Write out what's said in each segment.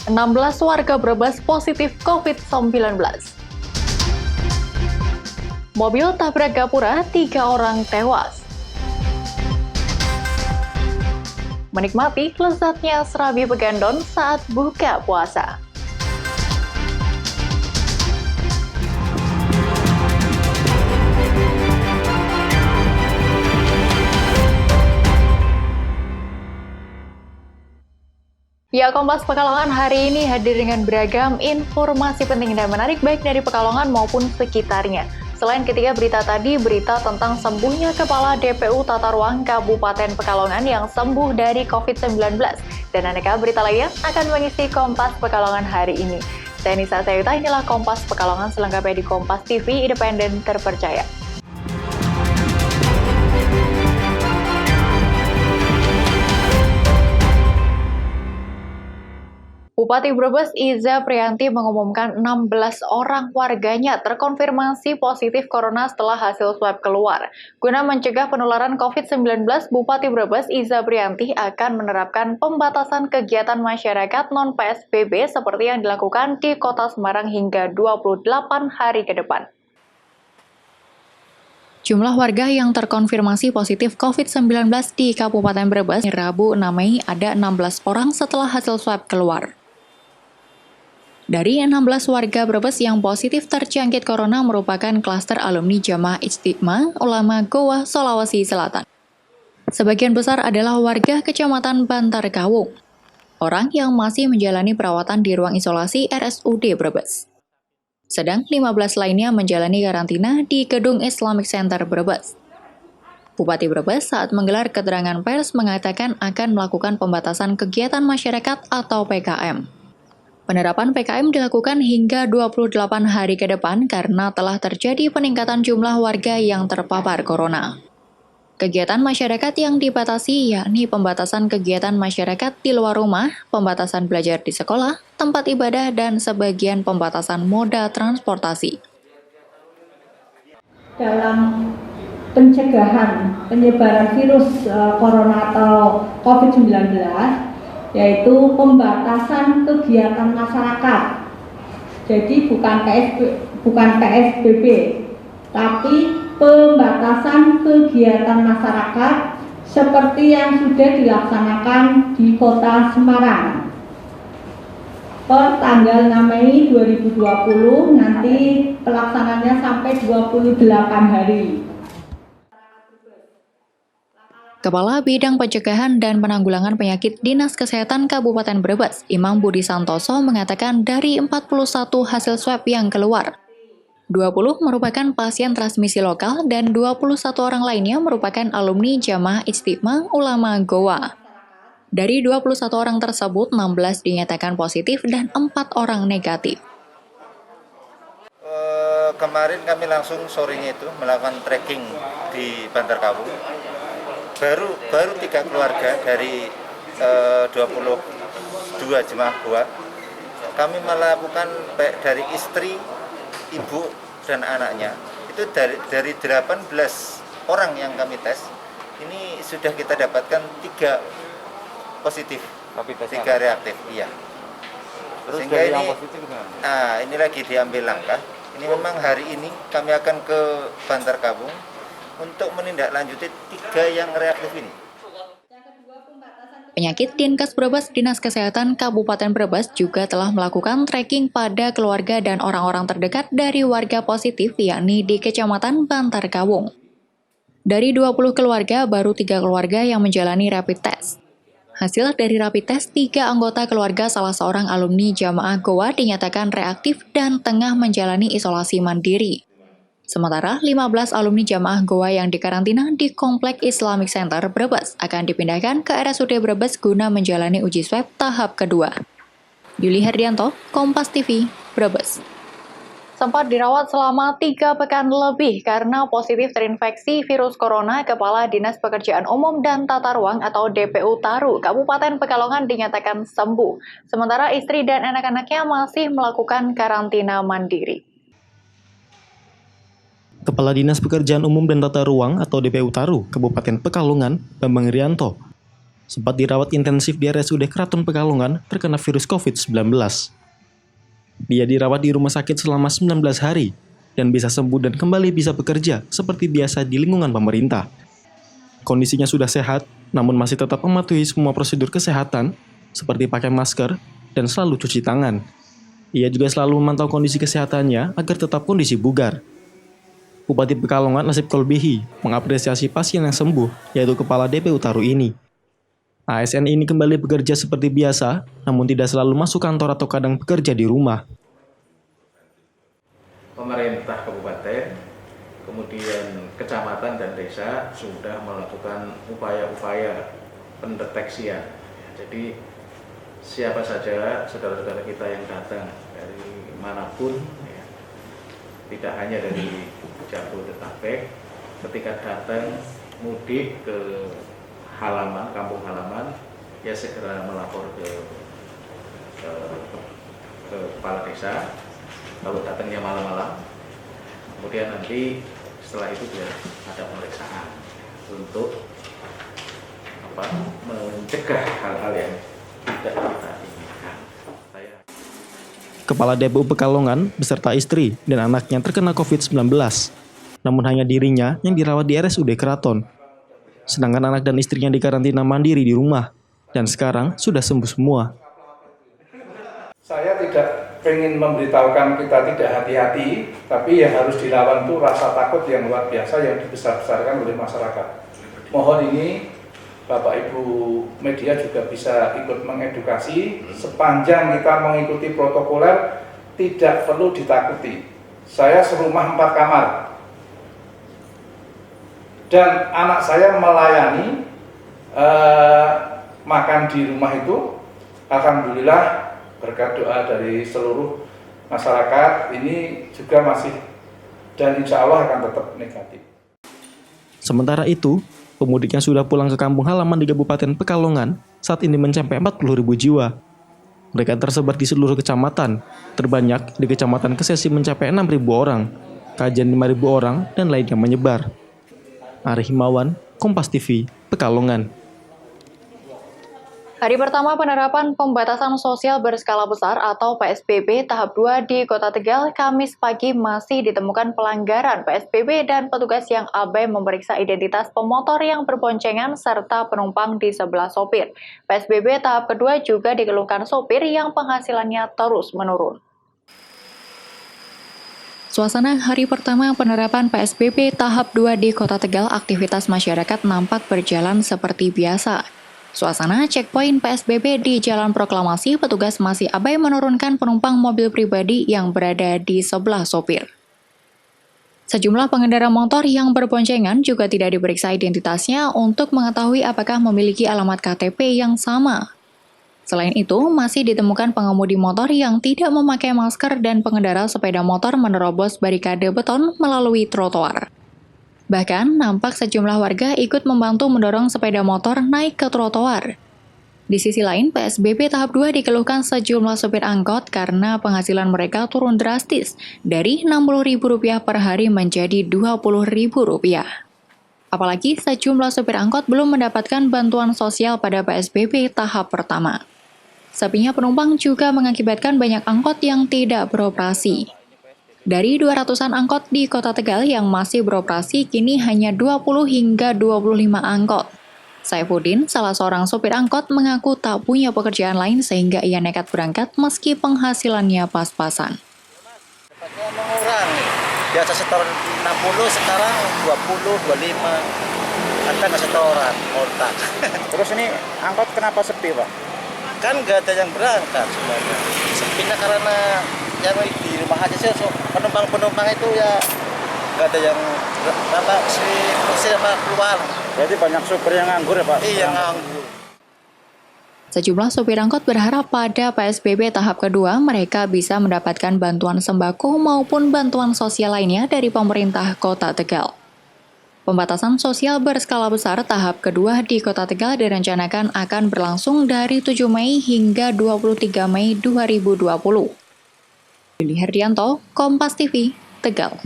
16 warga Brebes positif COVID-19. Mobil tabrak gapura, 3 orang tewas. Menikmati lezatnya serabi Pegendon saat buka puasa. Ya, Kompas Pekalongan hari ini hadir dengan beragam informasi penting dan menarik baik dari Pekalongan maupun sekitarnya. Selain ketiga berita tadi, berita tentang sembuhnya Kepala DPU Tata Ruang Kabupaten Pekalongan yang sembuh dari COVID-19. Dan aneka berita lainnya akan mengisi Kompas Pekalongan hari ini. Saya Nisa Sayuta, inilah Kompas Pekalongan selengkapnya di Kompas TV, independen terpercaya. Bupati Brebes Iza Priyanti mengumumkan 16 orang warganya terkonfirmasi positif corona setelah hasil swab keluar. Guna mencegah penularan COVID-19, Bupati Brebes Iza Priyanti akan menerapkan pembatasan kegiatan masyarakat non-PSBB seperti yang dilakukan di Kota Semarang hingga 28 hari ke depan. Jumlah warga yang terkonfirmasi positif COVID-19 di Kabupaten Brebes Rabu 6 Mei ada 16 orang setelah hasil swab keluar. Dari 16 warga Brebes yang positif terjangkit corona merupakan klaster alumni Jamaah Ijtima Ulama Goa, Sulawesi Selatan. Sebagian besar adalah warga Kecamatan Bantar Kawung, orang yang masih menjalani perawatan di ruang isolasi RSUD Brebes. Sedang 15 lainnya menjalani karantina di Gedung Islamic Center Brebes. Bupati Brebes saat menggelar keterangan pers mengatakan akan melakukan pembatasan kegiatan masyarakat atau PKM. Penerapan PKM dilakukan hingga 28 hari ke depan karena telah terjadi peningkatan jumlah warga yang terpapar corona. Kegiatan masyarakat yang dibatasi yakni pembatasan kegiatan masyarakat di luar rumah, pembatasan belajar di sekolah, tempat ibadah, dan sebagian pembatasan moda transportasi. Dalam pencegahan penyebaran virus corona atau COVID-19, yaitu pembatasan kegiatan masyarakat. Jadi bukan PSBB, tapi pembatasan kegiatan masyarakat seperti yang sudah dilaksanakan di Kota Semarang. Per tanggal 6 Mei 2020 nanti pelaksananya sampai 28 hari. Kepala Bidang Pencegahan dan Penanggulangan Penyakit Dinas Kesehatan Kabupaten Brebes, Imam Budi Santoso mengatakan dari 41 hasil swab yang keluar, 20 merupakan pasien transmisi lokal dan 21 orang lainnya merupakan alumni Jamaah Ijtima Ulama Goa. Dari 21 orang tersebut, 16 dinyatakan positif dan 4 orang negatif. Kemarin kami langsung sorenya itu melakukan tracking di Bantar Kawung. Baru 3 keluarga dari 22 jemaah Goa. Kami melakukan dari istri, ibu, dan anaknya. Itu dari 18 orang yang kami tes, ini sudah kita dapatkan 3 positif, 3 reaktif. Iya. Terus sehingga dari ini, yang positif gimana? ini lagi diambil langkah. Ini memang hari ini kami akan ke Bantar Kawung untuk menindaklanjuti 3 yang reaktif ini. Penyakit Dinkes Brebes Dinas Kesehatan Kabupaten Brebes juga telah melakukan tracking pada keluarga dan orang-orang terdekat dari warga positif yakni di Kecamatan Bantar Kawung. Dari 20 keluarga, baru 3 keluarga yang menjalani rapid test. Hasil dari rapid test, 3 anggota keluarga salah seorang alumni Jamaah Goa dinyatakan reaktif dan tengah menjalani isolasi mandiri. Sementara 15 alumni Jamaah Goa yang dikarantina di Komplek Islamic Center Brebes akan dipindahkan ke RSUD Brebes guna menjalani uji swab tahap kedua. Yuli Herdianto, Kompas TV, Brebes. Sempat dirawat selama 3 pekan lebih karena positif terinfeksi virus corona, Kepala Dinas Pekerjaan Umum dan Tata Ruang atau DPU Taru, Kabupaten Pekalongan dinyatakan sembuh. Sementara istri dan anak-anaknya masih melakukan karantina mandiri. Kepala Dinas Pekerjaan Umum dan Tata Ruang atau DPU Taru, Kabupaten Pekalongan, Bambang Irianto, sempat dirawat intensif di RSUD Keraton Pekalongan terkena virus COVID-19. Dia dirawat di rumah sakit selama 19 hari dan bisa sembuh dan kembali bisa bekerja seperti biasa di lingkungan pemerintah. Kondisinya sudah sehat, namun masih tetap mematuhi semua prosedur kesehatan seperti pakai masker dan selalu cuci tangan. Ia juga selalu memantau kondisi kesehatannya agar tetap kondisi bugar. Bupati Pekalongan Nasib Kolbihi mengapresiasi pasien yang sembuh, yaitu Kepala DPU Taru ini. ASN ini kembali bekerja seperti biasa, namun tidak selalu masuk kantor atau kadang bekerja di rumah. Pemerintah kabupaten, kemudian kecamatan dan desa sudah melakukan upaya-upaya pendeteksian. Jadi siapa saja saudara-saudara kita yang datang dari manapun, ya, tidak hanya dari Jabodetabek, ketika datang mudik ke halaman, kampung halaman, ya segera melapor ke kepala desa. Kalau datangnya malam-malam, kemudian nanti setelah itu dia ada pemeriksaan untuk mencegah hal-hal yang tidak kita inginkan. Kepala DPU Pekalongan beserta istri dan anaknya terkena COVID-19. Namun hanya dirinya yang dirawat di RSUD Keraton. Sedangkan anak dan istrinya dikarantina mandiri di rumah dan sekarang sudah sembuh semua. Saya tidak ingin memberitahukan kita tidak hati-hati, tapi yang harus dilawan itu rasa takut yang luar biasa yang dibesar-besarkan oleh masyarakat. Mohon ini Bapak Ibu media juga bisa ikut mengedukasi, sepanjang kita mengikuti protokoler tidak perlu ditakuti. Saya serumah 4 kamar dan anak saya melayani makan di rumah itu. Alhamdulillah berkat doa dari seluruh masyarakat ini juga masih dan insya Allah akan tetap negatif. Sementara itu, pemudik yang sudah pulang ke kampung halaman di Kabupaten Pekalongan saat ini mencapai 40.000 jiwa. Mereka tersebar di seluruh kecamatan, terbanyak di Kecamatan Kesesi mencapai 6.000 orang, Kajen 5.000 orang, dan lainnya menyebar. Ari Himawan, Kompas TV, Pekalongan. Hari pertama penerapan pembatasan sosial berskala besar atau PSBB tahap 2 di Kota Tegal, Kamis pagi masih ditemukan pelanggaran PSBB dan petugas yang abai memeriksa identitas pemotor yang berboncengan serta penumpang di sebelah sopir. PSBB tahap kedua juga dikeluhkan sopir yang penghasilannya terus menurun. Suasana hari pertama penerapan PSBB tahap 2 di Kota Tegal, aktivitas masyarakat nampak berjalan seperti biasa. Suasana checkpoint PSBB di Jalan Proklamasi, petugas masih abai menurunkan penumpang mobil pribadi yang berada di sebelah sopir. Sejumlah pengendara motor yang berboncengan juga tidak diperiksa identitasnya untuk mengetahui apakah memiliki alamat KTP yang sama. Selain itu, masih ditemukan pengemudi motor yang tidak memakai masker dan pengendara sepeda motor menerobos barikade beton melalui trotoar. Bahkan, nampak sejumlah warga ikut membantu mendorong sepeda motor naik ke trotoar. Di sisi lain, PSBB tahap 2 dikeluhkan sejumlah sopir angkot karena penghasilan mereka turun drastis dari Rp60.000 per hari menjadi Rp20.000. Apalagi sejumlah sopir angkot belum mendapatkan bantuan sosial pada PSBB tahap pertama. Sepinya penumpang juga mengakibatkan banyak angkot yang tidak beroperasi. Dari 200-an angkot di Kota Tegal yang masih beroperasi, kini hanya 20 hingga 25 angkot. Saifuddin, salah seorang sopir angkot, mengaku tak punya pekerjaan lain sehingga ia nekat berangkat meski penghasilannya pas-pasan. Cepatnya mengurang, biasa setoran 60, sekarang 20, 25. Ada nggak setoran, otak. Terus ini angkot kenapa sepi, Pak? Kan nggak ada yang berangkat semuanya. Sepinya karena yang di rumah aja sih, penumpang itu ya nggak ada yang keluar. Berarti banyak supir yang nganggur ya, Pak? Iya, nganggur. Sejumlah sopir angkot berharap pada PSBB tahap kedua mereka bisa mendapatkan bantuan sembako maupun bantuan sosial lainnya dari pemerintah Kota Tegal. Pembatasan sosial berskala besar tahap kedua di Kota Tegal direncanakan akan berlangsung dari 7 Mei hingga 23 Mei 2020. Yuli Herdianto, Kompas TV, Tegal.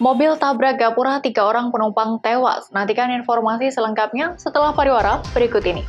Mobil tabrak gapura 3 orang penumpang tewas. Nantikan informasi selengkapnya setelah pariwara berikut ini.